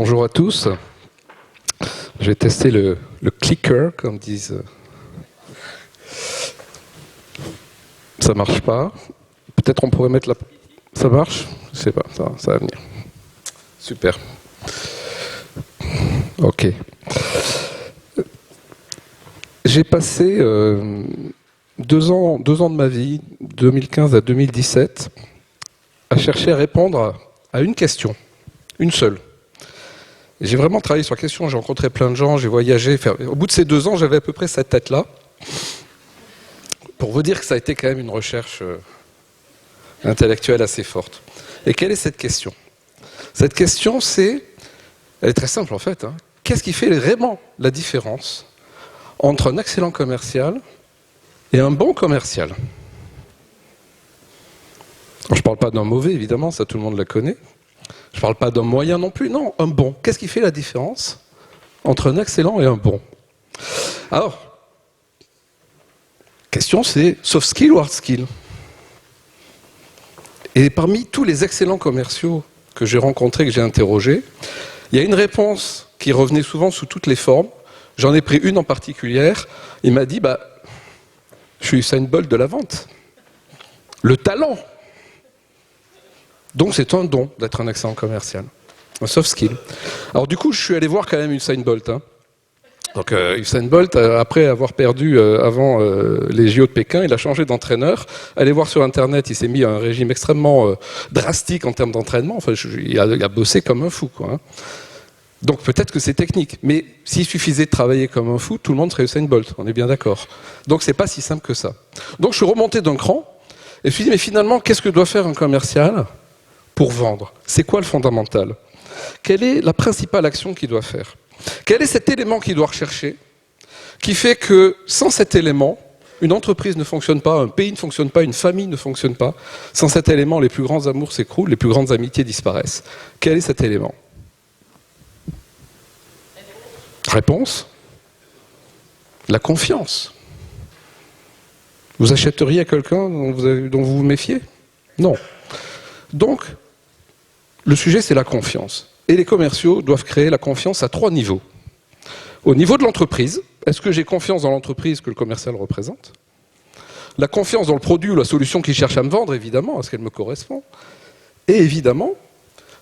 Bonjour à tous. Je vais tester le clicker, comme disent. Ça marche pas. Peut-être on pourrait mettre la... Ça marche? Je sais pas, ça va venir. Super. Ok. J'ai passé 2 ans de ma vie, 2015 à 2017, à chercher à répondre à une question, une seule. J'ai vraiment travaillé sur la question, j'ai rencontré plein de gens, j'ai voyagé. Au bout de ces 2 ans, j'avais à peu près cette tête-là. Pour vous dire que ça a été quand même une recherche intellectuelle assez forte. Et quelle est cette question? Cette question, elle est très simple en fait. Qu'est-ce qui fait vraiment la différence entre un excellent commercial et un bon commercial? Alors, je ne parle pas d'un mauvais, évidemment, ça tout le monde la connaît. Je ne parle pas d'un moyen non plus, non, un bon. Qu'est-ce qui fait la différence entre un excellent et un bon? Alors, question c'est soft skill ou hard skill? Et parmi tous les excellents commerciaux que j'ai rencontrés, que j'ai interrogés, il y a une réponse qui revenait souvent sous toutes les formes. J'en ai pris une en particulier. Il m'a dit, je suis Usain Bolt de la vente. Le talent. Donc c'est un don d'être un excellent commercial. Un soft skill. Alors du coup, je suis allé voir quand même Usain Bolt. Donc Usain Bolt, après avoir perdu avant les JO de Pékin, il a changé d'entraîneur. Allez voir sur Internet, il s'est mis à un régime extrêmement drastique en termes d'entraînement. Enfin, il a bossé comme un fou, quoi. Donc peut-être que c'est technique, mais s'il suffisait de travailler comme un fou, tout le monde serait Usain Bolt, on est bien d'accord. Donc c'est pas si simple que ça. Donc je suis remonté d'un cran, et je me suis dit, mais finalement, qu'est-ce que doit faire un commercial pour vendre? C'est quoi le fondamental? Quelle est la principale action qu'il doit faire? Quel est cet élément qu'il doit rechercher, qui fait que sans cet élément, une entreprise ne fonctionne pas, un pays ne fonctionne pas, une famille ne fonctionne pas. Sans cet élément, les plus grands amours s'écroulent, les plus grandes amitiés disparaissent. Quel est cet élément? Réponse? La confiance. Vous achèteriez à quelqu'un dont vous vous méfiez? Non. Donc, le sujet c'est la confiance. Et les commerciaux doivent créer la confiance à 3 niveaux. Au niveau de l'entreprise, est-ce que j'ai confiance dans l'entreprise que le commercial représente? La confiance dans le produit ou la solution qu'il cherche à me vendre, évidemment, est-ce qu'elle me correspond? Et évidemment,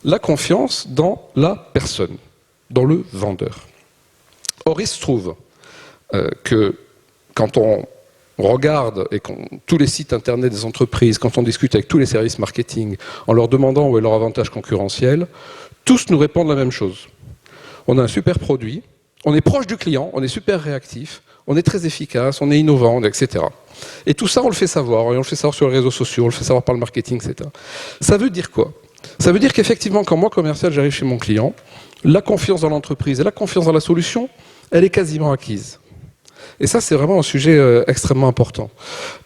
la confiance dans la personne, dans le vendeur. Or, il se trouve que quand on regarde tous les sites internet des entreprises, quand on discute avec tous les services marketing, en leur demandant où est leur avantage concurrentiel, tous nous répondent la même chose. On a un super produit, on est proche du client, on est super réactif, on est très efficace, on est innovant, etc. Et tout ça, on le fait savoir, et on le fait savoir sur les réseaux sociaux, on le fait savoir par le marketing, etc. Ça veut dire quoi? Ça veut dire qu'effectivement, quand moi, commercial, j'arrive chez mon client, la confiance dans l'entreprise et la confiance dans la solution, elle est quasiment acquise. Et ça, c'est vraiment un sujet extrêmement important.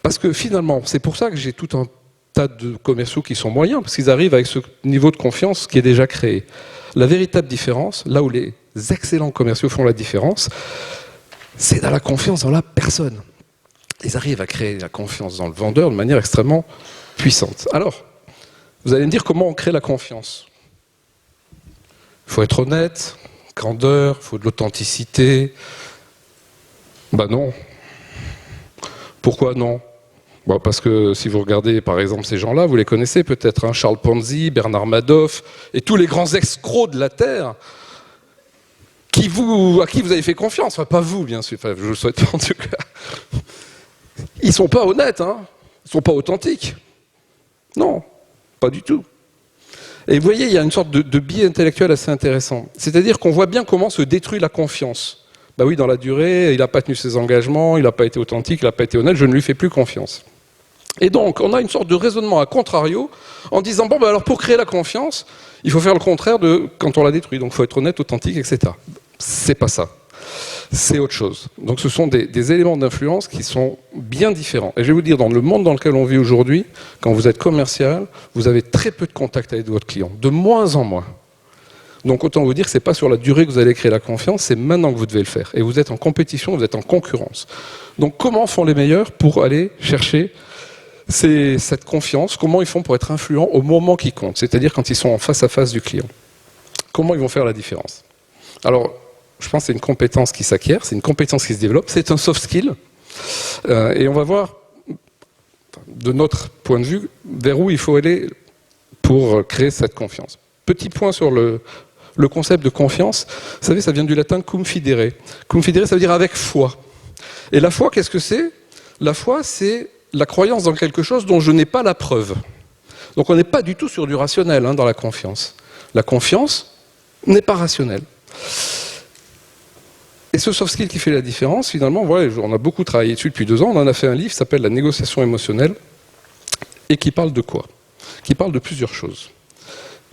Parce que finalement, c'est pour ça que j'ai tout un tas de commerciaux qui sont moyens, parce qu'ils arrivent avec ce niveau de confiance qui est déjà créé. La véritable différence, là où les excellents commerciaux font la différence, c'est dans la confiance dans la personne. Ils arrivent à créer la confiance dans le vendeur de manière extrêmement puissante. Alors, vous allez me dire comment on crée la confiance. Il faut être honnête, grandeur, il faut de l'authenticité. Non. Pourquoi non? Parce que si vous regardez par exemple ces gens-là, vous les connaissez peut-être, Charles Ponzi, Bernard Madoff et tous les grands escrocs de la Terre à qui vous avez fait confiance. Enfin, pas vous, bien sûr, je le souhaite pas en tout cas. Ils ne sont pas honnêtes, ils ne sont pas authentiques. Non, pas du tout. Et vous voyez, il y a une sorte de biais intellectuel assez intéressant. C'est-à-dire qu'on voit bien comment se détruit la confiance. Oui, dans la durée, il n'a pas tenu ses engagements, il n'a pas été authentique, il n'a pas été honnête, je ne lui fais plus confiance. Et donc, on a une sorte de raisonnement à contrario, en disant, alors pour créer la confiance, il faut faire le contraire de quand on la détruit. Donc il faut être honnête, authentique, etc. C'est pas ça. C'est autre chose. Donc ce sont des éléments d'influence qui sont bien différents. Et je vais vous dire, dans le monde dans lequel on vit aujourd'hui, quand vous êtes commercial, vous avez très peu de contact avec votre client, de moins en moins. Donc autant vous dire que ce n'est pas sur la durée que vous allez créer la confiance, c'est maintenant que vous devez le faire. Et vous êtes en compétition, vous êtes en concurrence. Donc comment font les meilleurs pour aller chercher cette confiance? Comment ils font pour être influents au moment qui compte, c'est-à-dire quand ils sont en face à face du client? comment ils vont faire la différence? Alors, je pense que c'est une compétence qui s'acquiert, c'est une compétence qui se développe, c'est un soft skill. Et on va voir, de notre point de vue, vers où il faut aller pour créer cette confiance. Petit point sur le concept de confiance. Vous savez, ça vient du latin cum fidere. Cum fidere, ça veut dire avec foi. Et la foi, qu'est-ce que c'est? La foi, c'est la croyance dans quelque chose dont je n'ai pas la preuve. Donc on n'est pas du tout sur du rationnel dans la confiance. La confiance n'est pas rationnelle. Et ce soft skill qui fait la différence, finalement, voilà, on a beaucoup travaillé dessus depuis 2 ans, on en a fait un livre qui s'appelle La négociation émotionnelle, et qui parle de quoi? Qui parle de plusieurs choses.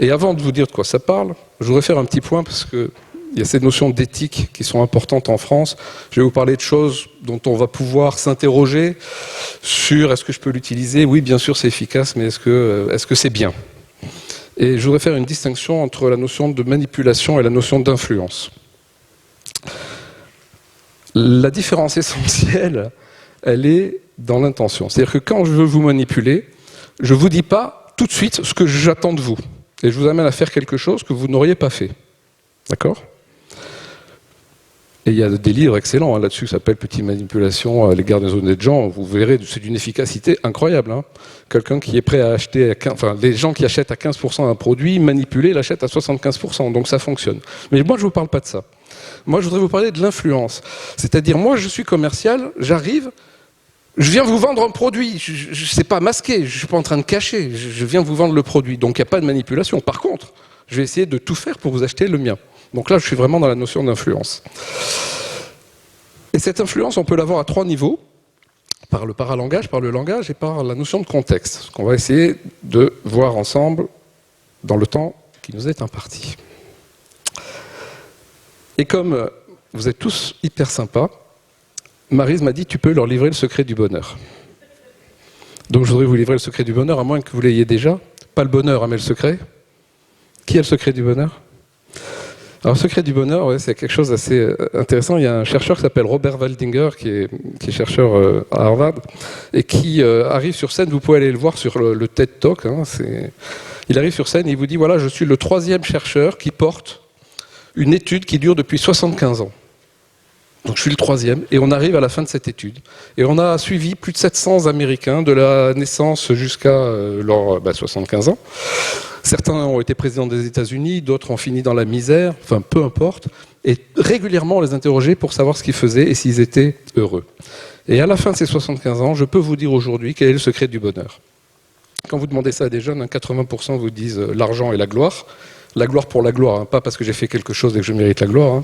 Et avant de vous dire de quoi ça parle, je voudrais faire un petit point, parce qu'il y a ces notions d'éthique qui sont importantes en France. Je vais vous parler de choses dont on va pouvoir s'interroger sur est-ce que je peux l'utiliser? Oui, bien sûr, c'est efficace, mais est-ce que c'est bien? Et je voudrais faire une distinction entre la notion de manipulation et la notion d'influence. La différence essentielle, elle est dans l'intention. C'est-à-dire que quand je veux vous manipuler, je ne vous dis pas tout de suite ce que j'attends de vous. Et je vous amène à faire quelque chose que vous n'auriez pas fait. D'accord? Et il y a des livres excellents là-dessus qui s'appellent Petite manipulation à l'égard des honnêtes gens. Vous verrez, c'est d'une efficacité incroyable. Quelqu'un qui est prêt à acheter, les gens qui achètent à 15% un produit, manipulé, l'achètent à 75%. Donc ça fonctionne. Mais moi, je ne vous parle pas de ça. Moi, je voudrais vous parler de l'influence. C'est-à-dire, moi, je suis commercial, j'arrive, je viens vous vendre un produit. Je ne sais pas masquer, je ne suis pas en train de cacher. Je viens vous vendre le produit. Donc, il n'y a pas de manipulation. Par contre, je vais essayer de tout faire pour vous acheter le mien. Donc là, je suis vraiment dans la notion d'influence. Et cette influence, on peut l'avoir à 3 niveaux. Par le paralangage, par le langage et par la notion de contexte. Ce qu'on va essayer de voir ensemble dans le temps qui nous est imparti. Et comme vous êtes tous hyper sympas, Maryse m'a dit, tu peux leur livrer le secret du bonheur. Donc je voudrais vous livrer le secret du bonheur, à moins que vous l'ayez déjà. Pas le bonheur, mais le secret. Qui a le secret du bonheur? Alors le secret du bonheur, ouais, c'est quelque chose d'assez intéressant. Il y a un chercheur qui s'appelle Robert Waldinger, qui est chercheur à Harvard, et qui arrive sur scène, vous pouvez aller le voir sur le TED Talk. Il arrive sur scène et il vous dit, voilà, je suis le 3e chercheur qui porte une étude qui dure depuis 75 ans. Donc je suis le 3e, et on arrive à la fin de cette étude. Et on a suivi plus de 700 Américains, de la naissance jusqu'à leurs 75 ans. Certains ont été présidents des États-Unis, d'autres ont fini dans la misère, enfin peu importe. Et régulièrement on les interrogeait pour savoir ce qu'ils faisaient et s'ils étaient heureux. Et à la fin de ces 75 ans, je peux vous dire aujourd'hui quel est le secret du bonheur. Quand vous demandez ça à des jeunes, 80% vous disent l'argent et la gloire. La gloire pour la gloire, pas parce que j'ai fait quelque chose et que je mérite la gloire.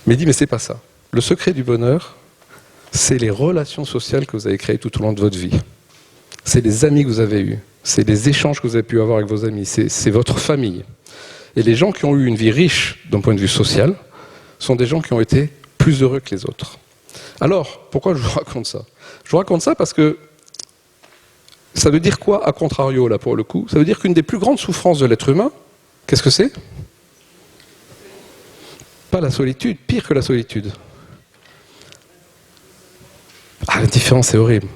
Mais il dit, mais c'est pas ça. Le secret du bonheur, c'est les relations sociales que vous avez créées tout au long de votre vie. C'est les amis que vous avez eus. C'est les échanges que vous avez pu avoir avec vos amis. C'est votre famille. Et les gens qui ont eu une vie riche d'un point de vue social sont des gens qui ont été plus heureux que les autres. Alors, pourquoi je vous raconte ça? Je vous raconte ça parce que ça veut dire quoi, à contrario, là, pour le coup? Ça veut dire qu'une des plus grandes souffrances de l'être humain, qu'est-ce que c'est? Pas la solitude, pire que la solitude. Ah, la différence est horrible.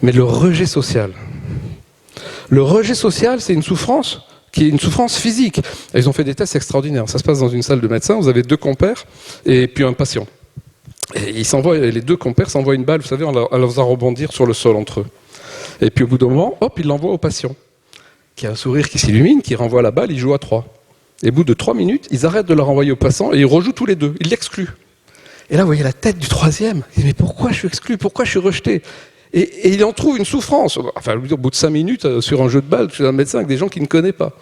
Mais le rejet social. Le rejet social, c'est une souffrance qui est une souffrance physique. Et ils ont fait des tests extraordinaires. Ça se passe dans une salle de médecin, vous avez 2 compères et puis un patient. Et les 2 compères s'envoient une balle, vous savez, en la faisant rebondir sur le sol entre eux. Et puis au bout d'un moment, hop, ils l'envoient au patient, qui a un sourire qui s'illumine, qui renvoie la balle, il joue à 3. Et au bout de 3 minutes, ils arrêtent de la renvoyer au patient et ils rejouent tous les 2. Ils l'excluent. Et là, vous voyez la tête du 3e. Il dit, mais pourquoi je suis exclu? Pourquoi je suis rejeté? Et il en trouve une souffrance. Enfin, au bout de 5 minutes, sur un jeu de balle, chez un médecin avec des gens qu'il ne connaît pas.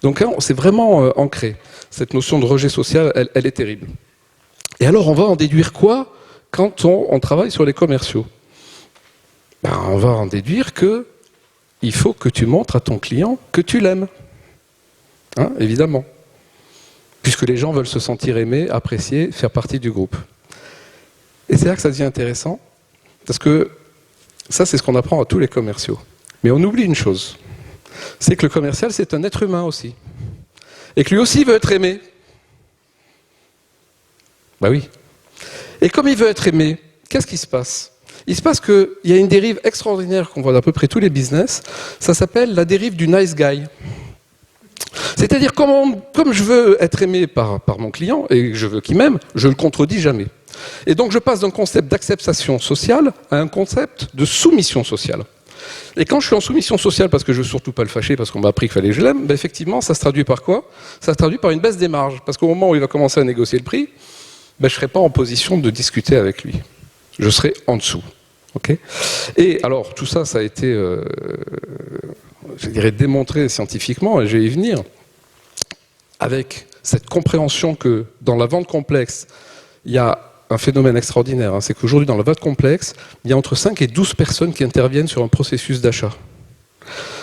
Donc là, c'est vraiment ancré. Cette notion de rejet social, elle est terrible. Et alors, on va en déduire quoi quand on travaille sur les commerciaux? On va en déduire que il faut que tu montres à ton client que tu l'aimes. Évidemment. Puisque les gens veulent se sentir aimés, appréciés, faire partie du groupe. Et c'est là que ça devient intéressant, parce que ça, c'est ce qu'on apprend à tous les commerciaux. Mais on oublie une chose, c'est que le commercial, c'est un être humain aussi. Et que lui aussi veut être aimé. Bah oui. Et comme il veut être aimé, qu'est-ce qui se passe? Il se passe qu'il y a une dérive extraordinaire qu'on voit dans à peu près tous les business, ça s'appelle la dérive du nice guy. C'est-à-dire, comme je veux être aimé par mon client et que je veux qu'il m'aime, je ne le contredis jamais. Et donc je passe d'un concept d'acceptation sociale à un concept de soumission sociale. Et quand je suis en soumission sociale parce que je veux surtout pas le fâcher, parce qu'on m'a appris qu'il fallait que je l'aime, ben effectivement, ça se traduit par quoi? Ça se traduit par une baisse des marges. Parce qu'au moment où il va commencer à négocier le prix, ben je ne serai pas en position de discuter avec lui. Je serai en dessous. Okay, et alors, tout ça, ça a été, je dirais, démontré scientifiquement, et je vais y venir, avec cette compréhension que dans la vente complexe, il y a un phénomène extraordinaire, hein, c'est qu'aujourd'hui, dans la vente complexe, il y a entre 5 et 12 personnes qui interviennent sur un processus d'achat.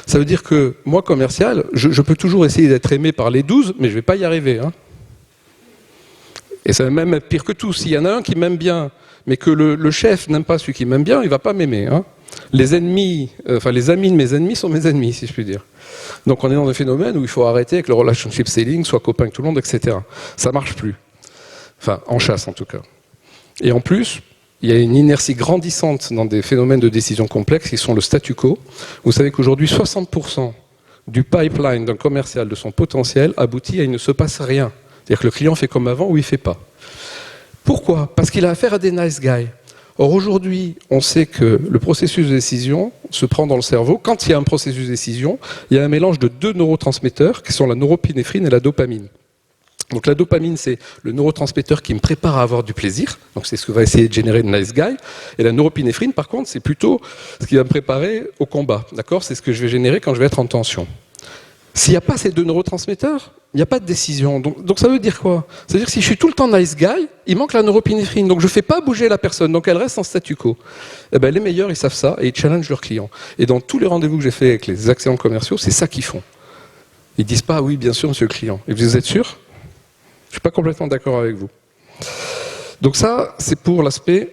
Ça veut dire que, moi, commercial, je peux toujours essayer d'être aimé par les 12, mais je ne vais pas y arriver. Hein. Et ça va même être pire que tout. S'il y en a un qui m'aime bien, mais que le chef n'aime pas celui qui m'aime bien, il ne va pas m'aimer. Hein. Les amis de mes ennemis sont mes ennemis, si je puis dire. Donc on est dans un phénomène où il faut arrêter avec le relationship selling, soit copain avec tout le monde, etc. Ça ne marche plus. Enfin, en chasse en tout cas. Et en plus, il y a une inertie grandissante dans des phénomènes de décision complexes qui sont le statu quo. Vous savez qu'aujourd'hui, 60% du pipeline d'un commercial, de son potentiel, aboutit à il ne se passe rien. C'est-à-dire que le client fait comme avant ou il ne fait pas. Pourquoi? Parce qu'il a affaire à des nice guys. Or aujourd'hui, on sait que le processus de décision se prend dans le cerveau. Quand il y a un processus de décision, il y a un mélange de 2 neurotransmetteurs qui sont la norépinéphrine et la dopamine. Donc la dopamine, c'est le neurotransmetteur qui me prépare à avoir du plaisir. Donc c'est ce que va essayer de générer le nice guy. Et la norépinéphrine, par contre, c'est plutôt ce qui va me préparer au combat. D'accord? C'est ce que je vais générer quand je vais être en tension. S'il n'y a pas ces 2 neurotransmetteurs, il n'y a pas de décision. Donc ça veut dire quoi? Ça veut dire que si je suis tout le temps nice guy, il manque la norépinéphrine. Donc je ne fais pas bouger la personne. Donc elle reste en statu quo. Eh ben, les meilleurs, ils savent ça et ils challengent leurs clients. Et dans tous les rendez-vous que j'ai fait avec les excellents commerciaux, c'est ça qu'ils font. Ils ne disent pas, oui, bien sûr, monsieur le client. Et vous êtes sûr? Je ne suis pas complètement d'accord avec vous. Donc ça, c'est pour l'aspect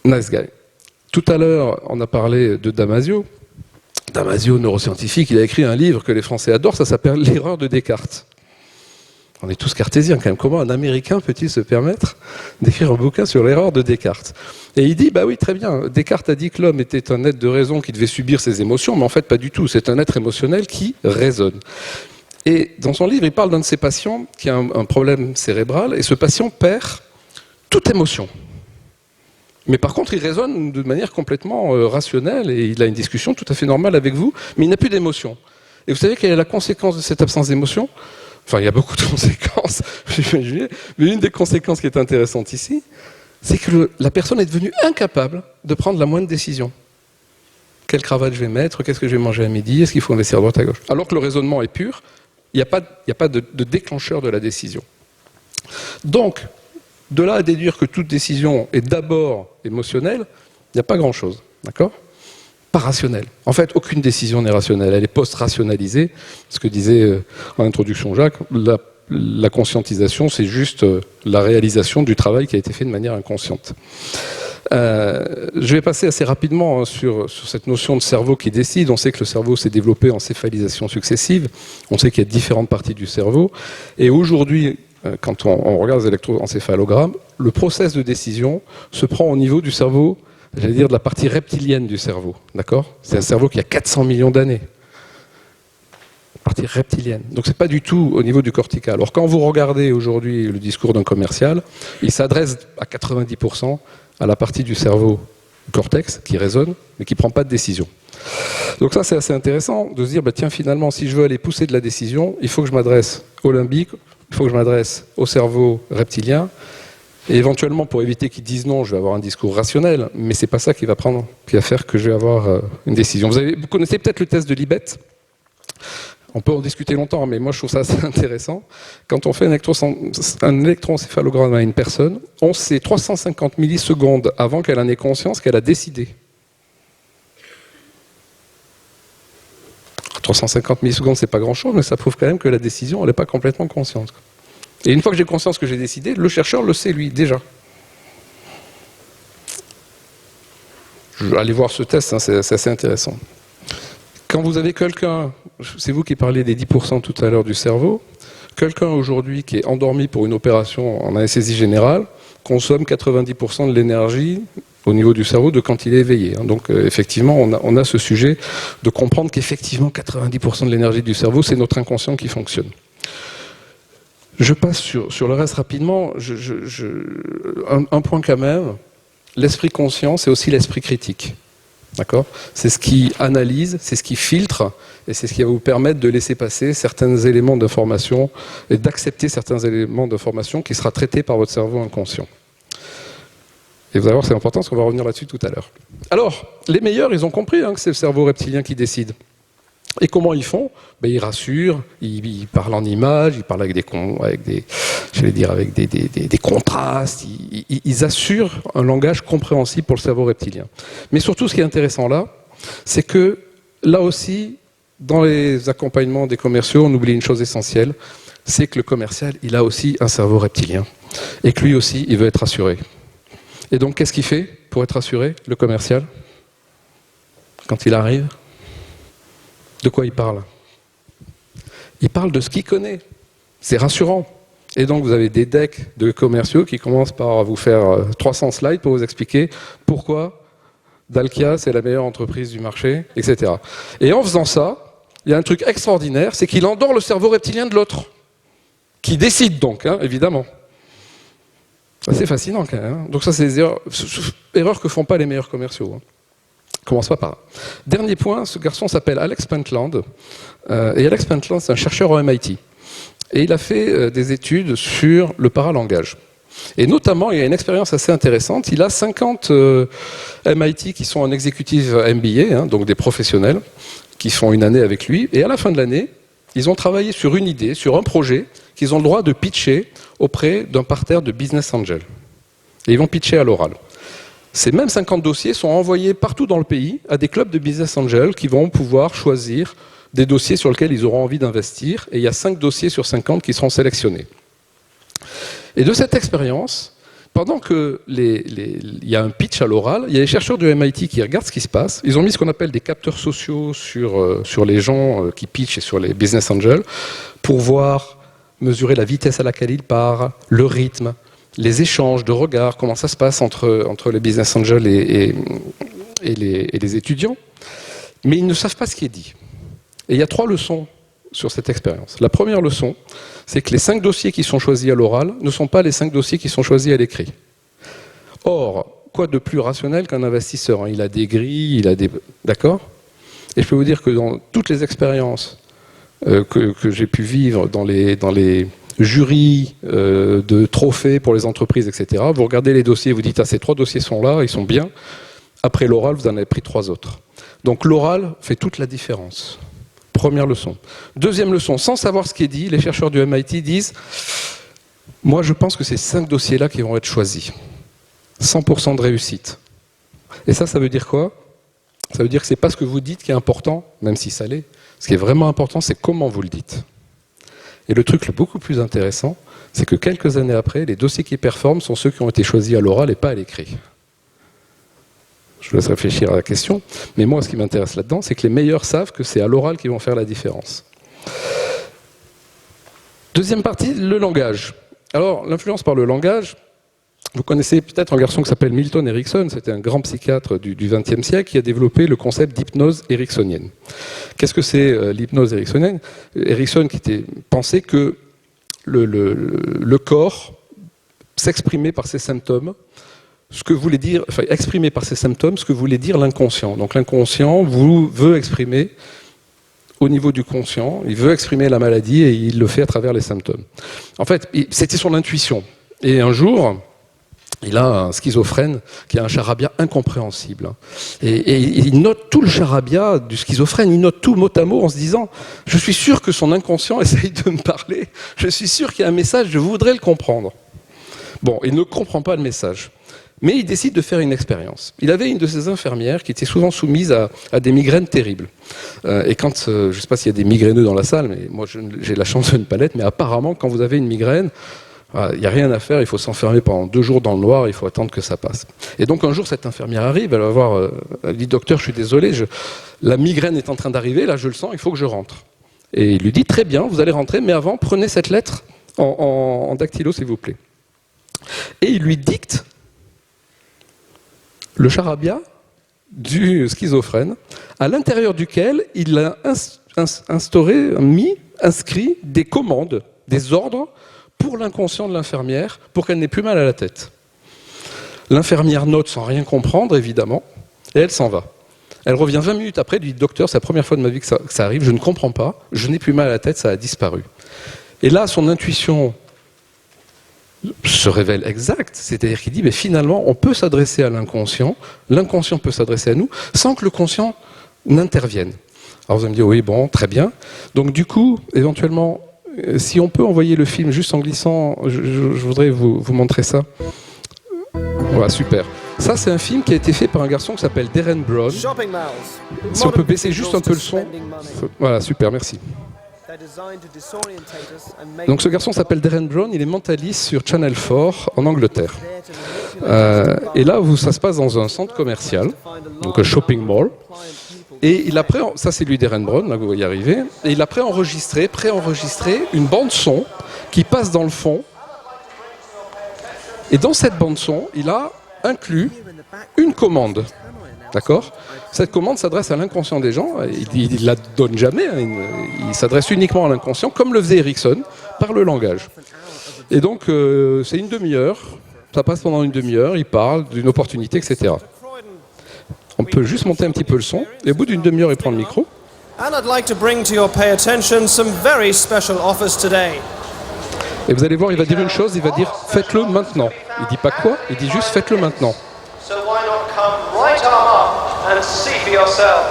nice guy. Tout à l'heure, on a parlé de Damasio. Damasio, neuroscientifique, il a écrit un livre que les Français adorent, ça s'appelle L'erreur de Descartes. On est tous cartésiens quand même. Comment un Américain peut-il se permettre d'écrire un bouquin sur l'erreur de Descartes? Et il dit, bah oui, très bien, Descartes a dit que l'homme était un être de raison qui devait subir ses émotions, mais en fait pas du tout, c'est un être émotionnel qui raisonne. Et dans son livre, il parle d'un de ses patients qui a un problème cérébral, et ce patient perd toute émotion. Mais par contre, il raisonne de manière complètement rationnelle, et il a une discussion tout à fait normale avec vous, mais il n'a plus d'émotion. Et vous savez quelle est la conséquence de cette absence d'émotion? Enfin, il y a beaucoup de conséquences, mais une des conséquences qui est intéressante ici, c'est que la personne est devenue incapable de prendre la moindre décision. Quelle cravate je vais mettre? Qu'est-ce que je vais manger à midi? Est-ce qu'il faut investir à droite à gauche? Alors que le raisonnement est pur, il n'y a pas de déclencheur de la décision. Donc, de là à déduire que toute décision est d'abord émotionnelle, il n'y a pas grand-chose, d'accord? Pas rationnelle. En fait, aucune décision n'est rationnelle, elle est post-rationalisée. Ce que disait en introduction Jacques, la conscientisation, c'est juste la réalisation du travail qui a été fait de manière inconsciente. Je vais passer assez rapidement sur cette notion de cerveau qui décide. On sait que le cerveau s'est développé en céphalisation successive. On sait qu'il y a différentes parties du cerveau. Et aujourd'hui, quand on regarde les électroencéphalogrammes, le process de décision se prend au niveau du cerveau, j'allais dire de la partie reptilienne du cerveau. D'accord? C'est un cerveau qui a 400 millions d'années. Partie reptilienne. Donc c'est pas du tout au niveau du cortical. Alors quand vous regardez aujourd'hui le discours d'un commercial, il s'adresse à 90% à la partie du cerveau cortex qui raisonne, mais qui ne prend pas de décision. Donc ça, c'est assez intéressant de se dire, bah, tiens, finalement, si je veux aller pousser de la décision, il faut que je m'adresse au limbique, il faut que je m'adresse au cerveau reptilien, et éventuellement, pour éviter qu'ils disent non, je vais avoir un discours rationnel, mais c'est pas ça qui va faire que je vais avoir une décision. Vous connaissez peut-être le test de Libet. On peut en discuter longtemps, mais moi je trouve ça assez intéressant. Quand on fait un électroencéphalogramme à une personne, on sait 350 millisecondes avant qu'elle en ait conscience qu'elle a décidé. 350 millisecondes, c'est pas grand-chose, mais ça prouve quand même que la décision, elle n'est pas complètement consciente. Et une fois que j'ai conscience que j'ai décidé, le chercheur le sait, lui, déjà. Je vais aller voir ce test, hein, c'est assez intéressant. Quand vous avez quelqu'un, c'est vous qui parliez des 10% tout à l'heure du cerveau, quelqu'un aujourd'hui qui est endormi pour une opération en anesthésie générale consomme 90% de l'énergie au niveau du cerveau de quand il est éveillé. Donc effectivement, on a ce sujet de comprendre qu'effectivement 90% de l'énergie du cerveau, c'est notre inconscient qui fonctionne. Je passe sur le reste rapidement. Un point quand même, l'esprit conscient, c'est aussi l'esprit critique. D'accord ? C'est ce qui analyse, c'est ce qui filtre, et c'est ce qui va vous permettre de laisser passer certains éléments d'information et d'accepter certains éléments d'information qui sera traité par votre cerveau inconscient. Et vous allez voir, c'est important parce qu'on va revenir là-dessus tout à l'heure. Alors, les meilleurs, ils ont compris que c'est le cerveau reptilien qui décide. Et comment ils font ? Ils rassurent, ils parlent en images, ils parlent avec des contrastes, ils assurent un langage compréhensible pour le cerveau reptilien. Mais surtout, ce qui est intéressant là, c'est que là aussi, dans les accompagnements des commerciaux, on oublie une chose essentielle, c'est que le commercial, il a aussi un cerveau reptilien. Et que lui aussi, il veut être rassuré. Et donc, qu'est-ce qu'il fait pour être rassuré, le commercial ? Quand il arrive ? De quoi il parle ? Il parle de ce qu'il connaît. C'est rassurant. Et donc vous avez des decks de commerciaux qui commencent par vous faire 300 slides pour vous expliquer pourquoi Dalkia c'est la meilleure entreprise du marché, etc. Et en faisant ça, il y a un truc extraordinaire, c'est qu'il endort le cerveau reptilien de l'autre, qui décide donc, évidemment. C'est fascinant quand même. Donc ça c'est des erreurs que font pas les meilleurs commerciaux. Commence pas par là. Dernier point, ce garçon s'appelle Alex Pentland. Et Alex Pentland, c'est un chercheur au MIT. Et il a fait des études sur le paralangage. Et notamment, il y a une expérience assez intéressante. Il a 50 MIT qui sont en executive MBA, donc des professionnels, qui font une année avec lui. Et à la fin de l'année, ils ont travaillé sur une idée, sur un projet, qu'ils ont le droit de pitcher auprès d'un parterre de business angels. Et ils vont pitcher à l'oral. Ces mêmes 50 dossiers sont envoyés partout dans le pays à des clubs de business angels qui vont pouvoir choisir des dossiers sur lesquels ils auront envie d'investir. Et il y a 5 dossiers sur 50 qui seront sélectionnés. Et de cette expérience, pendant qu'il y a un pitch à l'oral, il y a des chercheurs du MIT qui regardent ce qui se passe. Ils ont mis ce qu'on appelle des capteurs sociaux sur les gens qui pitchent et sur les business angels pour voir, mesurer la vitesse à laquelle ils parlent, le rythme, les échanges de regards, comment ça se passe entre les business angels et les étudiants. Mais ils ne savent pas ce qui est dit. Et il y a 3 leçons sur cette expérience. La première leçon, c'est que les 5 dossiers qui sont choisis à l'oral ne sont pas les 5 dossiers qui sont choisis à l'écrit. Or, quoi de plus rationnel qu'un investisseur ? Il a des grilles, il a des... D'accord ? Et je peux vous dire que dans toutes les expériences que j'ai pu vivre dans les jurys de trophées pour les entreprises, etc., vous regardez les dossiers, vous dites « Ah, ces 3 dossiers sont là, ils sont bien ». Après l'oral, vous en avez pris 3 autres. Donc l'oral fait toute la différence. Première leçon. Deuxième leçon, sans savoir ce qui est dit, les chercheurs du MIT disent « Moi, je pense que c'est 5 dossiers-là qui vont être choisis. 100% de réussite. » Et ça veut dire quoi ? Ça veut dire que ce n'est pas ce que vous dites qui est important, même si ça l'est. Ce qui est vraiment important, c'est comment vous le dites. Et le truc le beaucoup plus intéressant, c'est que quelques années après, les dossiers qui performent sont ceux qui ont été choisis à l'oral et pas à l'écrit. Je vous laisse réfléchir à la question. Mais moi, ce qui m'intéresse là-dedans, c'est que les meilleurs savent que c'est à l'oral qu'ils vont faire la différence. Deuxième partie, le langage. Alors, l'influence par le langage, vous connaissez peut-être un garçon qui s'appelle Milton Erickson, c'était un grand psychiatre du XXe siècle qui a développé le concept d'hypnose ericksonienne. Qu'est-ce que c'est l'hypnose ericksonienne ? Erickson qui pensait que le corps s'exprimait par ses symptômes, exprimer par ses symptômes ce que voulait dire l'inconscient. Donc l'inconscient veut exprimer au niveau du conscient, il veut exprimer la maladie et il le fait à travers les symptômes. En fait, c'était son intuition. Et un jour, il a un schizophrène qui a un charabia incompréhensible. Et il note tout le charabia du schizophrène, il note tout mot à mot en se disant « Je suis sûr que son inconscient essaye de me parler, je suis sûr qu'il y a un message, je voudrais le comprendre. » Bon, il ne comprend pas le message. Mais il décide de faire une expérience. Il avait une de ses infirmières qui était souvent soumise à des migraines terribles. Et quand, je ne sais pas s'il y a des migraineux dans la salle, mais moi j'ai la chance de ne pas l'être, mais apparemment quand vous avez une migraine, il n'y a rien à faire, il faut s'enfermer pendant 2 jours dans le noir, il faut attendre que ça passe. Et donc un jour cette infirmière arrive, elle va voir, elle dit « Docteur, je suis désolé, la migraine est en train d'arriver, là je le sens, il faut que je rentre. » Et il lui dit « Très bien, vous allez rentrer, mais avant prenez cette lettre en dactylo s'il vous plaît. » Et il lui dicte le charabia du schizophrène, à l'intérieur duquel il a inscrit des commandes, des ordres pour l'inconscient de l'infirmière, pour qu'elle n'ait plus mal à la tête. L'infirmière note sans rien comprendre, évidemment, et elle s'en va. Elle revient 20 minutes après, elle dit « Docteur, c'est la première fois de ma vie que ça arrive, je ne comprends pas, je n'ai plus mal à la tête, ça a disparu. » Et là, son intuition se révèle exacte, c'est-à-dire qu'il dit mais finalement, on peut s'adresser à l'inconscient peut s'adresser à nous, sans que le conscient n'intervienne. Alors vous allez me dire, oui, bon, très bien. Donc du coup, éventuellement, si on peut envoyer le film juste en glissant, je voudrais vous montrer ça. Voilà, super. Ça, c'est un film qui a été fait par un garçon qui s'appelle Darren Brown. Si on peut baisser juste un peu le son. Voilà, super, merci. Donc ce garçon s'appelle Darren Brown, il est mentaliste sur Channel 4 en Angleterre. Et là, ça se passe dans un centre commercial, donc un shopping mall. Et il a ça c'est lui Darren Brown, là vous voyez arriver, et il a préenregistré une bande son qui passe dans le fond. Et dans cette bande son, il a inclus une commande. D'accord ? Cette commande s'adresse à l'inconscient des gens, il ne la donne jamais, hein, il s'adresse uniquement à l'inconscient, comme le faisait Erickson, par le langage. Et donc, c'est une demi-heure, ça passe pendant une demi-heure, il parle d'une opportunité, etc. On peut juste monter un petit peu le son, et au bout d'une demi-heure, il prend le micro. Et vous allez voir, il va dire une chose, il va dire « faites-le maintenant ». Il ne dit pas quoi, il dit juste « faites-le maintenant ». So why not come right arm up and see for yourself?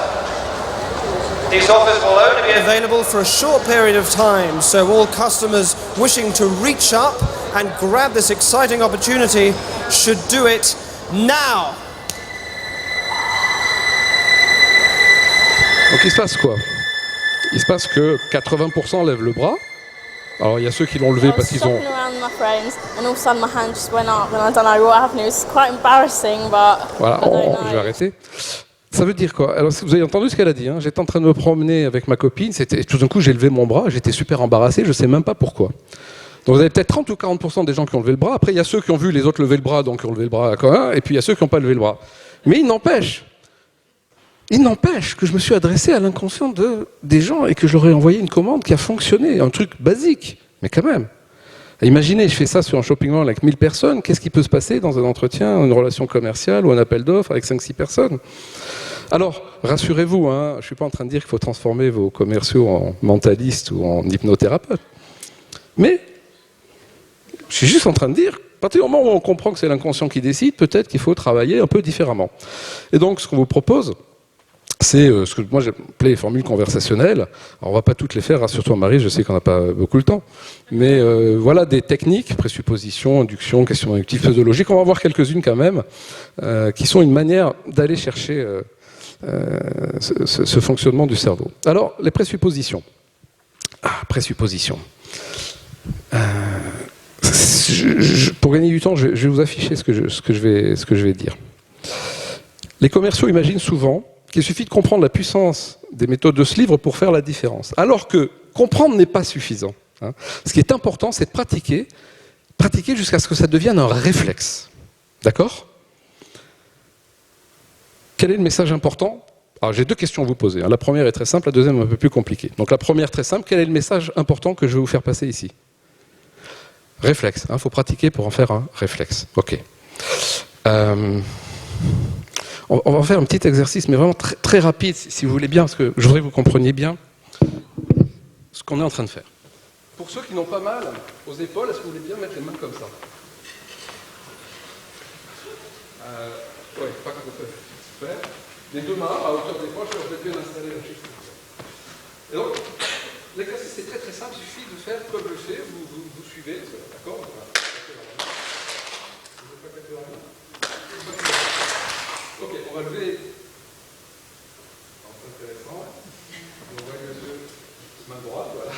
These offers will only be available for a short period of time, so all customers wishing to reach up and grab this exciting opportunity should do it now. Donc il se passe quoi? Il se passe que 80% lèvent le bras. Alors il y a ceux qui l'ont levé parce qu'ils ont... Voilà, je vais arrêter. Ça veut dire quoi? Alors vous avez entendu ce qu'elle a dit, hein? J'étais en train de me promener avec ma copine, tout d'un coup j'ai levé mon bras, j'étais super embarrassé, je ne sais même pas pourquoi. Donc vous avez peut-être 30 ou 40% des gens qui ont levé le bras, après il y a ceux qui ont vu les autres lever le bras, donc qui ont levé le bras quand même, et puis il y a ceux qui n'ont pas levé le bras. Mais il n'empêche que je me suis adressé à l'inconscient des gens et que je leur ai envoyé une commande qui a fonctionné, un truc basique, mais quand même. Imaginez, je fais ça sur un shopping mall avec 1000 personnes, qu'est-ce qui peut se passer dans un entretien, une relation commerciale ou un appel d'offres avec 5-6 personnes? Alors, rassurez-vous, hein, je ne suis pas en train de dire qu'il faut transformer vos commerciaux en mentalistes ou en hypnothérapeutes. Mais, je suis juste en train de dire, à partir du moment où on comprend que c'est l'inconscient qui décide, peut-être qu'il faut travailler un peu différemment. Et donc, ce qu'on vous propose, c'est ce que moi j'appelle les formules conversationnelles. Alors on ne va pas toutes les faire, rassure-toi Marie, je sais qu'on n'a pas beaucoup le temps. Mais voilà des techniques, présupposition, induction, question inductive, pseudologique. On va voir quelques-unes quand même, qui sont une manière d'aller chercher ce fonctionnement du cerveau. Alors, les présuppositions. Présuppositions. Pour gagner du temps, je vais vous afficher ce que je vais dire. Les commerciaux imaginent souvent qu'il suffit de comprendre la puissance des méthodes de ce livre pour faire la différence. Alors que comprendre n'est pas suffisant. Hein. Ce qui est important, c'est de pratiquer jusqu'à ce que ça devienne un réflexe. D'accord ? Quel est le message important ? Alors j'ai deux questions à vous poser. La première est très simple, la deuxième un peu plus compliquée. Donc la première très simple, quel est le message important que je vais vous faire passer ici ? Réflexe. Il faut pratiquer pour en faire un réflexe. Ok. On va faire un petit exercice, mais vraiment très, très rapide, si vous voulez bien, parce que je voudrais que vous compreniez bien ce qu'on est en train de faire. Pour ceux qui n'ont pas mal aux épaules, est-ce que vous voulez bien mettre les mains comme ça? Oui, pas comme ça. Super. Les deux mains à hauteur des poches, vous êtes bien installés là. Et donc, l'exercice est très très simple, il suffit de faire comme je fais, vous suivez, d'accord? Ok, on va lever. C'est intéressant. On va lever main droite, voilà.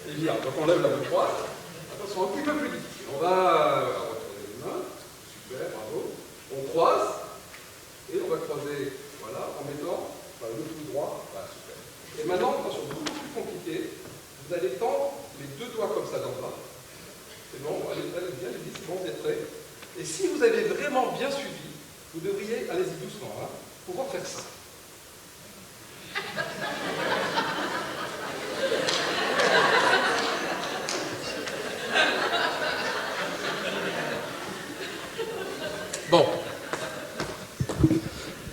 Et bien, donc on lève la main droite. Attention, un petit peu plus vite. On va retourner les mains. Super, bravo. On croise. Et on va croiser, voilà, en mettant le tout droit. Voilà, super. Et maintenant, attention, beaucoup plus compliqué. Vous allez tendre les deux doigts comme ça dans le bas. C'est bon, allez bien, c'est bon, vous êtes prêts. Et si vous avez vraiment bien suivi, Vous devriez, allez-y doucement, hein, pouvoir faire ça. Bon.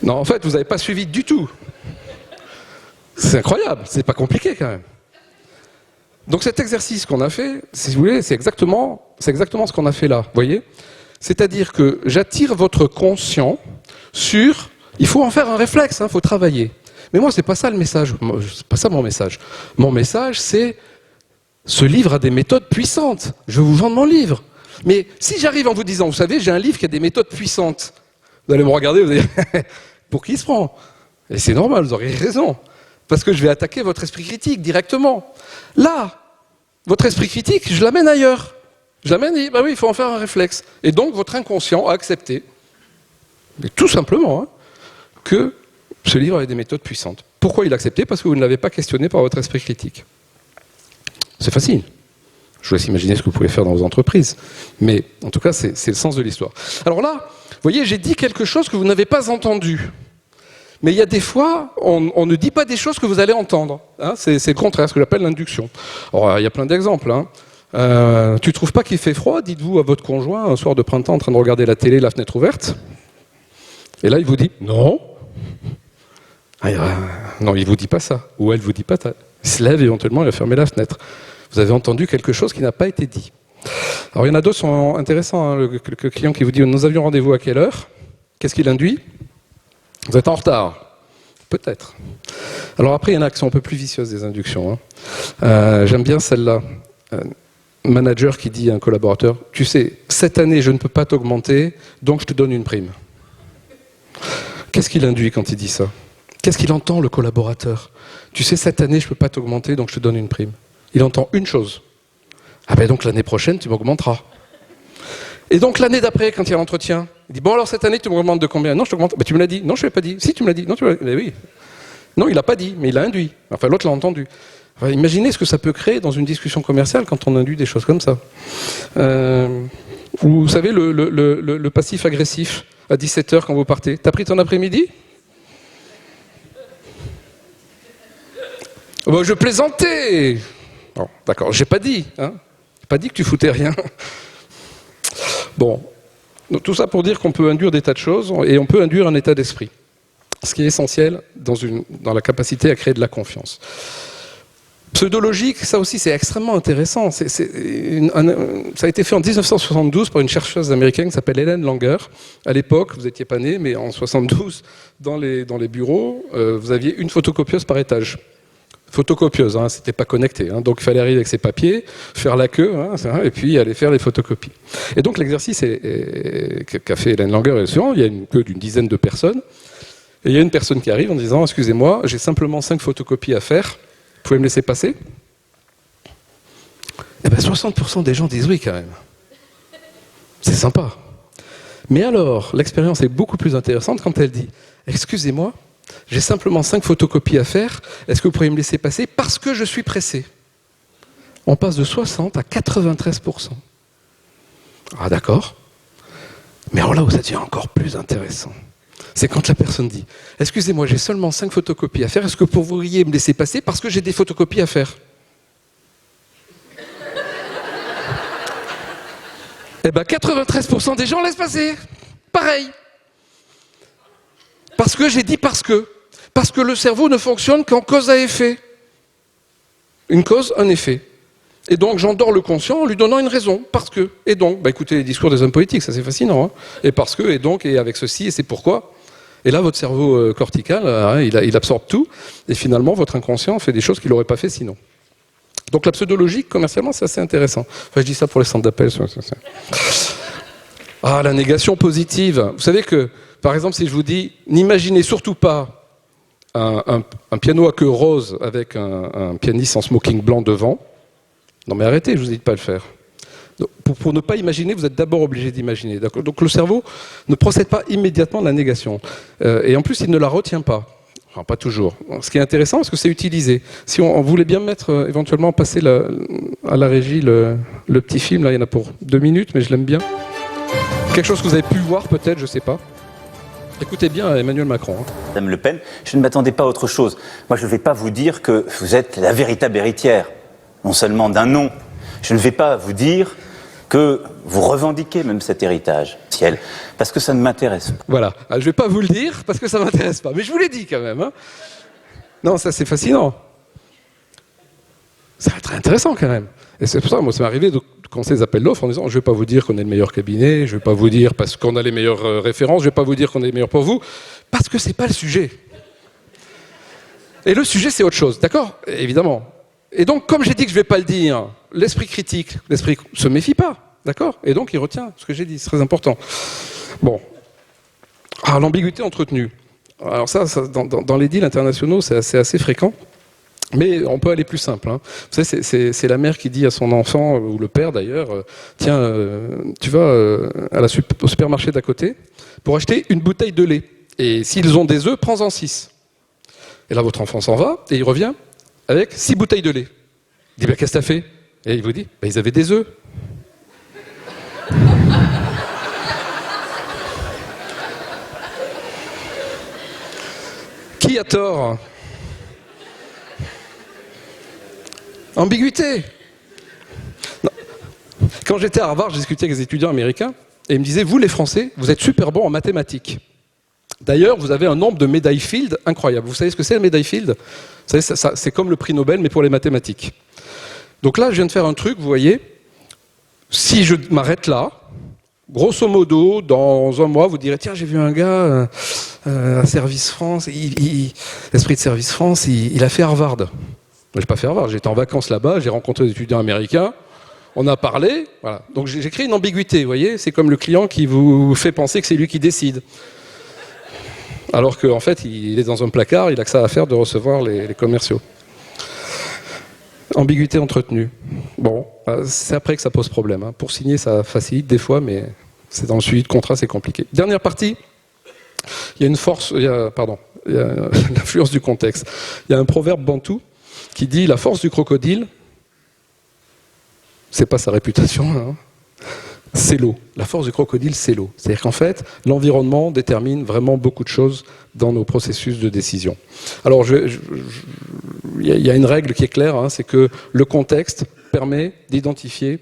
Non, en fait, vous n'avez pas suivi du tout. C'est incroyable, c'est pas compliqué quand même. Donc cet exercice qu'on a fait, si vous voulez, c'est exactement ce qu'on a fait là, vous voyez ? C'est-à-dire que j'attire votre conscient sur... Il faut en faire un réflexe, il faut travailler. Mais moi, c'est pas ça le message, c'est pas ça mon message. Mon message, c'est ce livre a des méthodes puissantes. Je vous vends mon livre. Mais si j'arrive en vous disant, vous savez, j'ai un livre qui a des méthodes puissantes, vous allez me regarder, vous allez dire, pour qui il se prend ? Et c'est normal, vous aurez raison. Parce que je vais attaquer votre esprit critique directement. Là, votre esprit critique, je l'amène ailleurs. Je l'amène et bah oui, il faut en faire un réflexe. Et donc, votre inconscient a accepté, et tout simplement, que ce livre avait des méthodes puissantes. Pourquoi il a accepté ? Parce que vous ne l'avez pas questionné par votre esprit critique. C'est facile. Je vous laisse imaginer ce que vous pouvez faire dans vos entreprises. Mais en tout cas, c'est le sens de l'histoire. Alors là, vous voyez, j'ai dit quelque chose que vous n'avez pas entendu. Mais il y a des fois, on ne dit pas des choses que vous allez entendre. Hein, c'est le contraire, ce que j'appelle l'induction. Alors, il y a plein d'exemples. Tu trouves pas qu'il fait froid ? Dites-vous à votre conjoint, un soir de printemps, en train de regarder la télé, la fenêtre ouverte. Et là, il vous dit « Non ». Non, il vous dit pas ça. Ou elle vous dit pas ça. Il se lève éventuellement, il va fermer la fenêtre. Vous avez entendu quelque chose qui n'a pas été dit. Alors, il y en a d'autres qui sont intéressants. Le client qui vous dit « Nous avions rendez-vous à quelle heure ?» Qu'est-ce qu'il induit ? Vous êtes en retard. Peut-être. Alors après, il y en a qui sont un peu plus vicieuses, des inductions. J'aime bien celle-là. Manager qui dit à un collaborateur, tu sais, cette année, je ne peux pas t'augmenter, donc je te donne une prime. Qu'est-ce qu'il induit quand il dit ça ? Qu'est-ce qu'il entend, le collaborateur ? Tu sais, cette année, je ne peux pas t'augmenter, donc je te donne une prime. Il entend une chose. Ah ben donc l'année prochaine, tu m'augmenteras. Et donc l'année d'après, quand il y a l'entretien, il dit, bon alors cette année, tu m'augmentes de combien ? Non, je t'augmente. Ben, tu me l'as dit. Non, je ne l'ai pas dit. Si, tu me l'as dit. Non, tu me l'as dit. Ben, oui. Non, il l'a pas dit, mais il l'a induit. Enfin, l'autre l'a entendu. Enfin, imaginez ce que ça peut créer dans une discussion commerciale quand on induit des choses comme ça. Vous savez, le passif agressif, à 17h quand vous partez. T'as pris ton après-midi ? Bon, je plaisantais. Bon, d'accord, j'ai pas dit. J'ai pas dit que tu foutais rien. Bon, donc, tout ça pour dire qu'on peut induire des tas de choses et on peut induire un état d'esprit. Ce qui est essentiel dans la capacité à créer de la confiance. Pseudologique, ça aussi c'est extrêmement intéressant. Ça a été fait en 1972 par une chercheuse américaine qui s'appelle Helen Langer. À l'époque, vous n'étiez pas né, mais en 72, dans les bureaux, vous aviez une photocopieuse par étage. Photocopieuse, c'était pas connecté. Donc il fallait arriver avec ses papiers, faire la queue, et puis aller faire les photocopies. Et donc l'exercice qu'a fait Helen Langer est le suivant. Il y a une queue d'une dizaine de personnes. Et il y a une personne qui arrive en disant « Excusez-moi, j'ai simplement 5 photocopies à faire. Vous pouvez me laisser passer ?» Eh bien, 60% des gens disent oui quand même. C'est sympa. Mais alors, l'expérience est beaucoup plus intéressante quand elle dit « Excusez-moi, j'ai simplement 5 photocopies à faire. Est-ce que vous pourriez me laisser passer parce que je suis pressé ?» On passe de 60 à 93%. Ah d'accord. Mais alors là où ça devient encore plus intéressant, c'est quand la personne dit « Excusez-moi, j'ai seulement 5 photocopies à faire, est-ce que vous pourriez me laisser passer parce que j'ai des photocopies à faire ?» Eh bien, 93% des gens laissent passer. Pareil. Parce que j'ai dit parce que. Parce que le cerveau ne fonctionne qu'en cause à effet. Une cause, un effet. Et donc, j'endors le conscient en lui donnant une raison. Parce que. Et donc, écoutez les discours des hommes politiques, ça c'est fascinant. Et parce que, et donc, et avec ceci, et c'est pourquoi. Et là, votre cerveau cortical, il absorbe tout. Et finalement, votre inconscient fait des choses qu'il n'aurait pas fait sinon. Donc la pseudologie, commercialement, c'est assez intéressant. Enfin, je dis ça pour les centres d'appel. Ah, la négation positive. Vous savez que, par exemple, si je vous dis, n'imaginez surtout pas un piano à queue rose avec un pianiste en smoking blanc devant. Non mais arrêtez, je vous dis de pas le faire. Donc, pour ne pas imaginer, vous êtes d'abord obligé d'imaginer. Donc le cerveau ne procède pas immédiatement de la négation. Et en plus, il ne la retient pas. Enfin, pas toujours. Ce qui est intéressant, c'est que c'est utilisé. Si on voulait bien mettre, éventuellement, passer à la régie le petit film, là, il y en a pour 2 minutes, mais je l'aime bien. Quelque chose que vous avez pu voir, peut-être, je sais pas. Écoutez bien Emmanuel Macron. Madame Le Pen, je ne m'attendais pas à autre chose. Moi, je ne vais pas vous dire que vous êtes la véritable héritière, non seulement d'un nom. Je ne vais pas vous dire que vous revendiquez même cet héritage, parce que ça ne m'intéresse pas. Voilà, je ne vais pas vous le dire parce que ça ne m'intéresse pas, mais je vous l'ai dit quand même. Hein. Non, ça c'est fascinant. Ça va être très intéressant quand même. Et c'est pour ça, moi, ça m'est arrivé de commencer les appels d'offres en disant, je ne vais pas vous dire qu'on est le meilleur cabinet, je ne vais pas vous dire parce qu'on a les meilleures références, je ne vais pas vous dire qu'on est les meilleurs pour vous, parce que ce n'est pas le sujet. Et le sujet, c'est autre chose, d'accord? Évidemment. Et donc, comme j'ai dit que je ne vais pas le dire, l'esprit critique, l'esprit se méfie pas, d'accord? Et donc, il retient ce que j'ai dit, c'est très important. Bon. Alors, l'ambiguïté entretenue. Alors ça dans les deals internationaux, c'est assez fréquent. Mais on peut aller plus simple. Hein. Vous savez, c'est la mère qui dit à son enfant, ou le père d'ailleurs, tiens, tu vas au supermarché d'à côté pour acheter une bouteille de lait. Et s'ils ont des œufs, prends-en 6. Et là, votre enfant s'en va, et il revient avec 6 bouteilles de lait. Il dit, bah, qu'est-ce que t'as fait? Et il vous dit, bah, ils avaient des œufs. Qui a tort? Ambiguïté. Non. Quand j'étais à Harvard, j'ai discuté avec des étudiants américains et ils me disaient, vous les Français, vous êtes super bons en mathématiques. D'ailleurs, vous avez un nombre de médailles Field incroyable. Vous savez ce que c'est la médaille Field? Vous savez, c'est comme le prix Nobel, mais pour les mathématiques. Donc là, je viens de faire un truc, vous voyez, si je m'arrête là, grosso modo, dans un mois, vous direz, tiens, j'ai vu un gars à Service France, l'esprit de Service France, il a fait Harvard. Je n'ai pas fait Harvard, j'étais en vacances là-bas, j'ai rencontré des étudiants américains, on a parlé, voilà. Donc j'ai créé une ambiguïté, vous voyez, c'est comme le client qui vous fait penser que c'est lui qui décide. Alors qu'en fait, il est dans un placard, il n'a que ça à faire de recevoir les commerciaux. Ambiguïté entretenue. Bon, c'est après que ça pose problème. Hein. Pour signer, ça facilite des fois, mais c'est dans le suivi de contrat, c'est compliqué. Dernière partie, il y a une force, il y a l'influence du contexte. Il y a un proverbe bantou qui dit la force du crocodile, c'est pas sa réputation, hein, c'est l'eau. La force du crocodile, c'est l'eau. C'est-à-dire qu'en fait, l'environnement détermine vraiment beaucoup de choses dans nos processus de décision. Alors, il y a une règle qui est claire, hein, c'est que le contexte permet d'identifier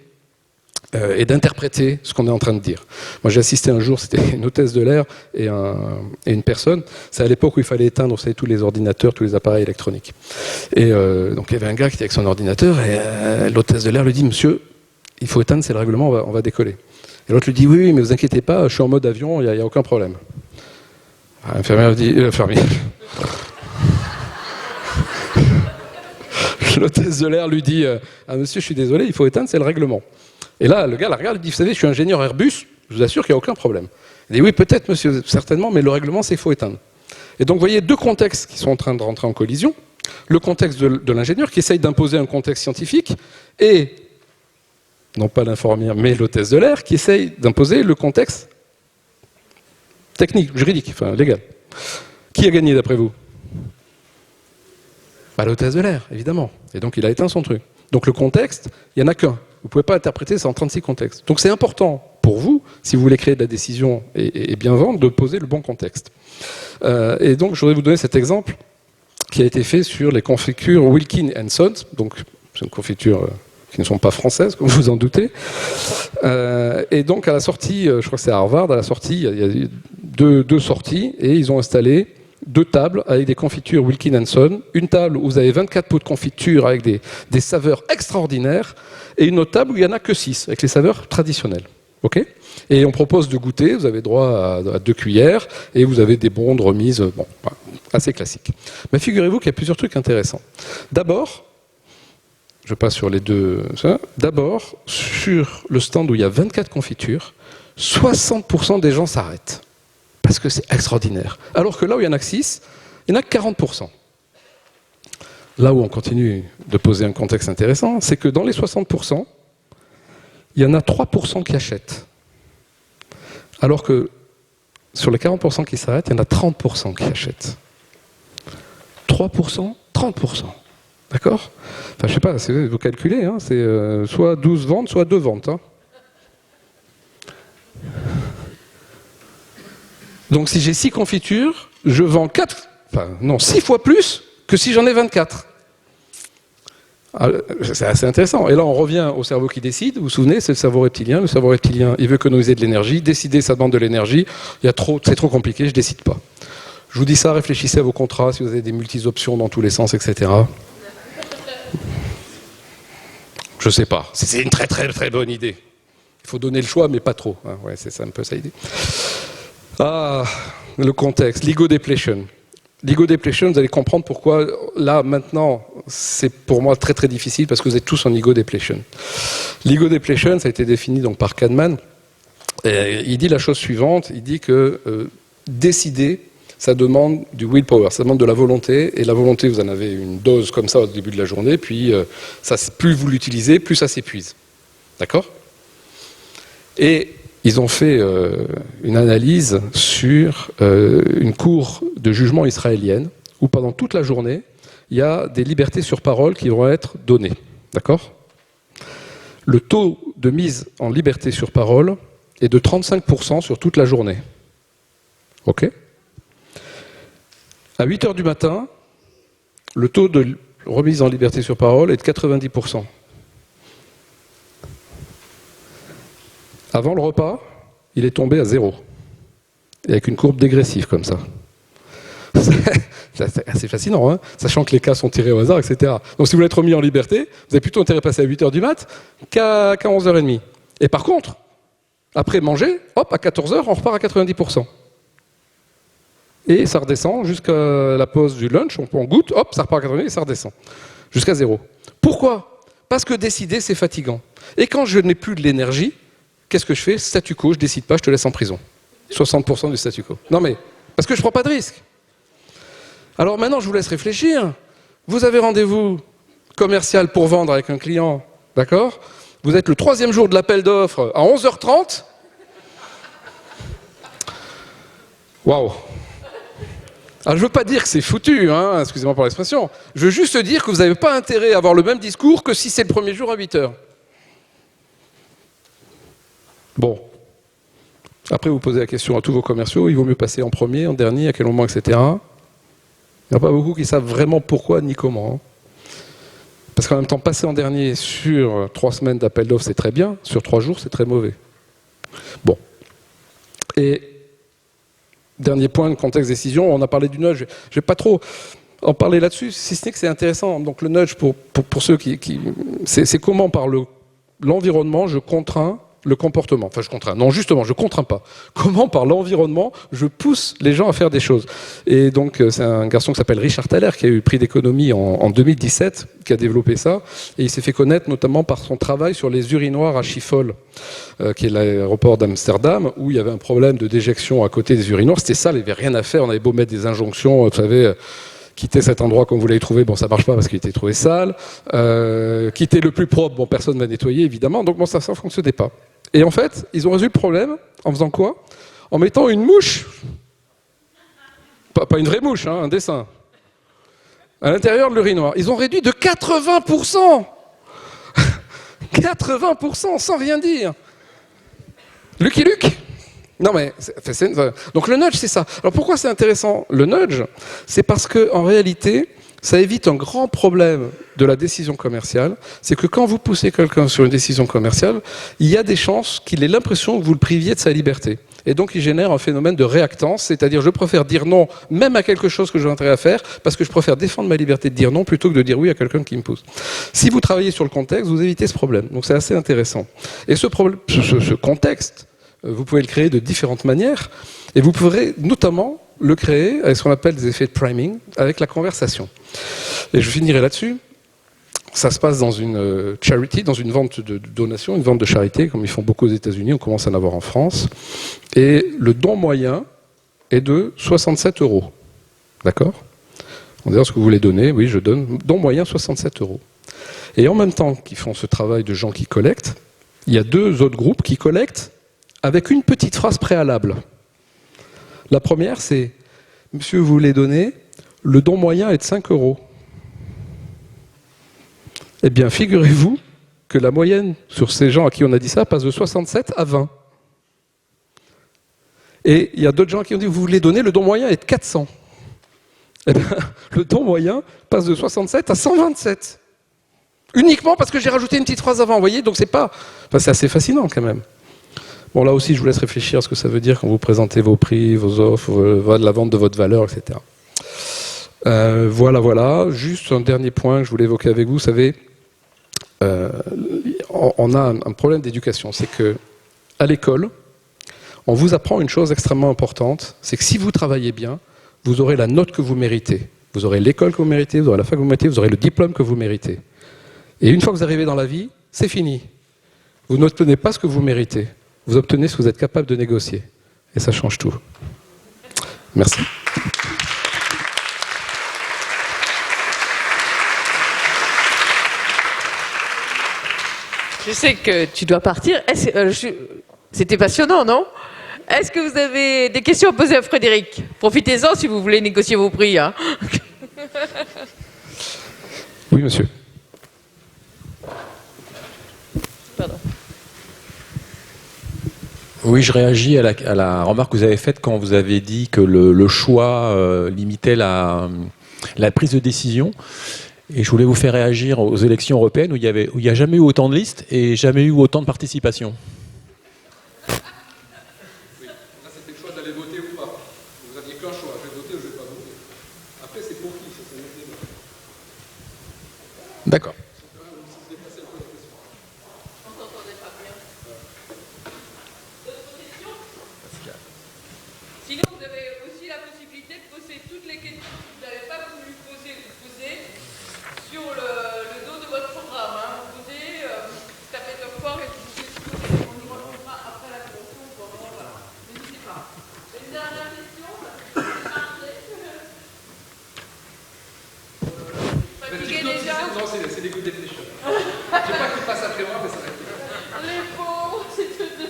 et d'interpréter ce qu'on est en train de dire. Moi, j'ai assisté un jour, c'était une hôtesse de l'air et une personne. C'est à l'époque où il fallait éteindre, vous savez, tous les ordinateurs, tous les appareils électroniques. Et donc, il y avait un gars qui était avec son ordinateur et l'hôtesse de l'air lui dit, monsieur, il faut éteindre, c'est le règlement, on va décoller. Et l'autre lui dit, oui, mais vous inquiétez pas, je suis en mode avion, il n'y a aucun problème. L'infirmière dit, l'hôtesse de l'air lui dit, ah monsieur, je suis désolé, il faut éteindre, c'est le règlement. Et là, le gars la regarde, il dit, vous savez, je suis ingénieur Airbus, je vous assure qu'il n'y a aucun problème. Il dit, oui, peut-être, monsieur, certainement, mais le règlement, c'est qu'il faut éteindre. Et donc, vous voyez deux contextes qui sont en train de rentrer en collision. Le contexte de l'ingénieur qui essaye d'imposer un contexte scientifique et, non pas l'infirmière, mais l'hôtesse de l'air qui essaye d'imposer le contexte technique, juridique, enfin légal. Qui a gagné d'après vous? Bah, l'hôtesse de l'air, évidemment. Et donc, il a éteint son truc. Donc, le contexte, il n'y en a qu'un. Vous ne pouvez pas interpréter 136 contextes. Donc c'est important pour vous, si vous voulez créer de la décision et bien vendre, de poser le bon contexte. Et donc je voudrais vous donner cet exemple qui a été fait sur les confitures Wilkin & Sons. Donc c'est une confiture qui ne sont pas françaises, comme vous en doutez. Et donc à la sortie, je crois que c'est à Harvard, à la sortie, il y a eu deux sorties, et ils ont installé 2 tables avec des confitures Wilkin & Son, une table où vous avez 24 pots de confiture avec des saveurs extraordinaires, et une autre table où il n'y en a que 6, avec les saveurs traditionnelles. Okay, et on propose de goûter, vous avez droit à 2 cuillères, et vous avez des bons de remise, bon, assez classiques. Mais figurez-vous qu'il y a plusieurs trucs intéressants. D'abord, je passe sur les deux, d'abord, sur le stand où il y a 24 confitures, 60% des gens s'arrêtent. Parce que c'est extraordinaire. Alors que là où il n'y en a que 6, il n'y en a que 40%. Là où on continue de poser un contexte intéressant, c'est que dans les 60%, il y en a 3% qui achètent. Alors que sur les 40% qui s'arrêtent, il y en a 30% qui achètent. 3%, 30%. D'accord? Enfin, je sais pas, vous calculez, hein, c'est soit 12 ventes, soit 2 ventes. Hein. Donc si j'ai 6 confitures, je vends 6 fois plus que si j'en ai 24. C'est assez intéressant. Et là, on revient au cerveau qui décide. Vous vous souvenez, c'est le cerveau reptilien. Le cerveau reptilien, il veut économiser de l'énergie. Décider, ça demande de l'énergie. C'est trop compliqué, je décide pas. Je vous dis ça, réfléchissez à vos contrats, si vous avez des multi-options dans tous les sens, etc. Je sais pas. C'est une très très très bonne idée. Il faut donner le choix, mais pas trop. Ouais, c'est ça un peu ça l'idée. Ah, le contexte, l'ego depletion. L'ego depletion, vous allez comprendre pourquoi, là, maintenant, c'est pour moi très très difficile, parce que vous êtes tous en ego depletion. L'ego depletion, ça a été défini donc, par Kahneman. Et il dit la chose suivante, il dit que décider, ça demande du willpower, ça demande de la volonté, et la volonté, vous en avez une dose comme ça au début de la journée, puis plus vous l'utilisez, plus ça s'épuise. D'accord ? Et ils ont fait une analyse sur une cour de jugement israélienne où pendant toute la journée, il y a des libertés sur parole qui vont être données. D'accord ? Le taux de mise en liberté sur parole est de 35% sur toute la journée. OK ? À 8 h du matin, le taux de remise en liberté sur parole est de 90%. Avant le repas, il est tombé à 0. Et avec une courbe dégressive comme ça. C'est assez fascinant, hein, sachant que les cas sont tirés au hasard, etc. Donc si vous voulez être remis en liberté, vous avez plutôt intérêt à passer à 8 h du mat' qu'à 11 h 30. Et par contre, après manger, hop, à 14 h, on repart à 90%. Et ça redescend jusqu'à la pause du lunch, on goûte, hop, ça repart à 90% et ça redescend. Jusqu'à 0. Pourquoi ? Parce que décider, c'est fatigant. Et quand je n'ai plus de l'énergie, qu'est-ce que je fais ? Statu quo, je décide pas, je te laisse en prison. 60% du statu quo. Non mais, parce que je prends pas de risque. Alors maintenant, je vous laisse réfléchir. Vous avez rendez-vous commercial pour vendre avec un client, d'accord ? Vous êtes le 3e jour de l'appel d'offres à 11 h 30. Waouh ! Alors je veux pas dire que c'est foutu, hein, excusez-moi pour l'expression. Je veux juste dire que vous n'avez pas intérêt à avoir le même discours que si c'est le premier jour à 8 h. Bon. Après, vous posez la question à tous vos commerciaux, il vaut mieux passer en premier, en dernier, à quel moment, etc. Il n'y en a pas beaucoup qui savent vraiment pourquoi ni comment. Parce qu'en même temps, passer en dernier sur 3 semaines d'appel d'offres, c'est très bien. Sur 3 jours, c'est très mauvais. Bon. Et dernier point, le contexte décision, on a parlé du nudge. Je ne vais pas trop en parler là-dessus, si ce n'est que c'est intéressant. Donc le nudge, pour ceux qui c'est comment par l'environnement, je contrains le comportement. Enfin, je contrains. Non, justement, je contrains pas. Comment, par l'environnement, je pousse les gens à faire des choses. Et donc, c'est un garçon qui s'appelle Richard Thaler, qui a eu le prix d'économie en 2017, qui a développé ça. Et il s'est fait connaître notamment par son travail sur les urinoirs à Schiphol, qui est l'aéroport d'Amsterdam, où il y avait un problème de déjection à côté des urinoirs. C'était sale, il n'y avait rien à faire. On avait beau mettre des injonctions, vous savez... Quitter cet endroit comme vous l'avez trouvé, bon ça marche pas parce qu'il était trouvé sale. Quitter le plus propre, bon personne ne va nettoyer évidemment, donc bon ça ne fonctionnait pas. Et en fait, ils ont résolu le problème en faisant quoi ? En mettant une mouche, pas une vraie mouche, hein, un dessin, à l'intérieur de l'urinoir. Ils ont réduit de 80%. 80% sans rien dire. Lucky Luke. Non mais, donc le nudge c'est ça. Alors pourquoi c'est intéressant le nudge ? C'est parce qu'en réalité, ça évite un grand problème de la décision commerciale. C'est que quand vous poussez quelqu'un sur une décision commerciale, il y a des chances qu'il ait l'impression que vous le priviez de sa liberté. Et donc il génère un phénomène de réactance, c'est-à-dire je préfère dire non même à quelque chose que j'ai intérêt à faire, parce que je préfère défendre ma liberté de dire non plutôt que de dire oui à quelqu'un qui me pousse. Si vous travaillez sur le contexte, vous évitez ce problème. Donc c'est assez intéressant. Et ce contexte, vous pouvez le créer de différentes manières, et vous pourrez notamment le créer avec ce qu'on appelle des effets de priming, avec la conversation. Et je finirai là-dessus. Ça se passe dans une charity, dans une vente de donation, une vente de charité, comme ils font beaucoup aux États-Unis, on commence à en avoir en France. Et le don moyen est de 67 €. D'accord ? On dirait ce que vous voulez donner, oui, je donne. Don moyen 67 €. Et en même temps qu'ils font ce travail de gens qui collectent, il y a 2 autres groupes qui collectent avec une petite phrase préalable. La première, c'est « Monsieur, vous voulez donner, le don moyen est de 5 €. » Eh bien, figurez-vous que la moyenne sur ces gens à qui on a dit ça passe de 67 à 20. Et il y a d'autres gens qui ont dit, vous voulez donner, le don moyen est de 400. Eh bien, le don moyen passe de 67 à 127. Uniquement parce que j'ai rajouté une petite phrase avant, vous voyez, donc c'est assez fascinant quand même. Bon, là aussi, je vous laisse réfléchir à ce que ça veut dire quand vous présentez vos prix, vos offres, la vente de votre valeur, etc. Voilà. Juste un dernier point que je voulais évoquer avec vous. Vous savez, on a un problème d'éducation. C'est que à l'école, on vous apprend une chose extrêmement importante. C'est que si vous travaillez bien, vous aurez la note que vous méritez. Vous aurez l'école que vous méritez, vous aurez la fac que vous méritez, vous aurez le diplôme que vous méritez. Et une fois que vous arrivez dans la vie, c'est fini. Vous n'obtenez pas ce que vous méritez. Vous obtenez ce que vous êtes capable de négocier. Et ça change tout. Merci. Je sais que tu dois partir. C'était passionnant, non? Est-ce que vous avez des questions à poser à Frédéric? Profitez-en si vous voulez négocier vos prix. Hein. Oui, monsieur. Pardon. Oui, je réagis à la remarque que vous avez faite quand vous avez dit que le choix limitait la prise de décision. Et je voulais vous faire réagir aux élections européennes où il n'y a jamais eu autant de listes et jamais eu autant de participation. Oui, là c'était le choix d'aller voter ou pas. Vous n'aviez qu'un choix, je vais voter ou je ne vais pas voter. Après c'est pour qui, c'est le débat. D'accord. Sinon, vous avez aussi la possibilité de poser toutes les questions que vous n'avez pas voulu poser sur le dos de votre programme. Hein. Vous posez, tapez le fort et vous posez, on y reviendra après la convention. Voilà. N'hésitez pas. Une dernière question. Fatigué déjà? Non, c'est des coups de déflécheur. Je ne sais pas qui passe après moi, mais ça va être... Les pauvres, c'est tout de...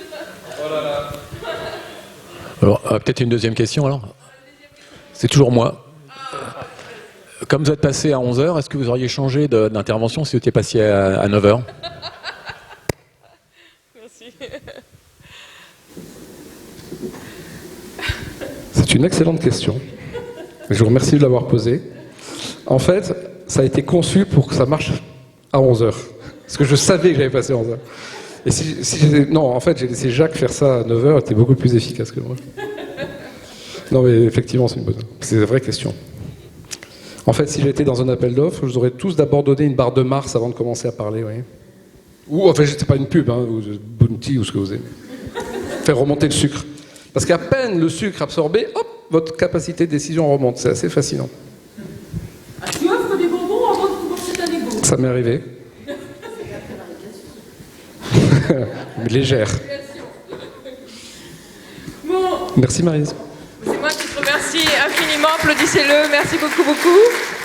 Oh là là. Alors, peut-être une deuxième question alors. C'est toujours moi. Comme vous êtes passé à 11h, est-ce que vous auriez changé d'intervention si vous étiez passé à 9h? Merci. C'est une excellente question. Je vous remercie de l'avoir posée. En fait, ça a été conçu pour que ça marche à 11h. Parce que je savais que j'avais passé 11h. Et non, en fait, j'ai laissé Jacques faire ça à 9h, c'était beaucoup plus efficace que moi. Non, mais effectivement, c'est une vraie question. En fait, si j'étais dans un appel d'offres, je vous aurais tous d'abord donné une barre de Mars avant de commencer à parler, oui. Ou, enfin, c'était pas une pub, hein, ou Bounty, ou ce que vous aimez. Faire remonter le sucre. Parce qu'à peine le sucre absorbé, hop, votre capacité de décision remonte. C'est assez fascinant. Tu offres des bonbons avant de commencer ta négo. Ça m'est arrivé. Légère. Bon, Merci Maryse. c'est moi qui te remercie infiniment. Applaudissez-le. Merci beaucoup, beaucoup.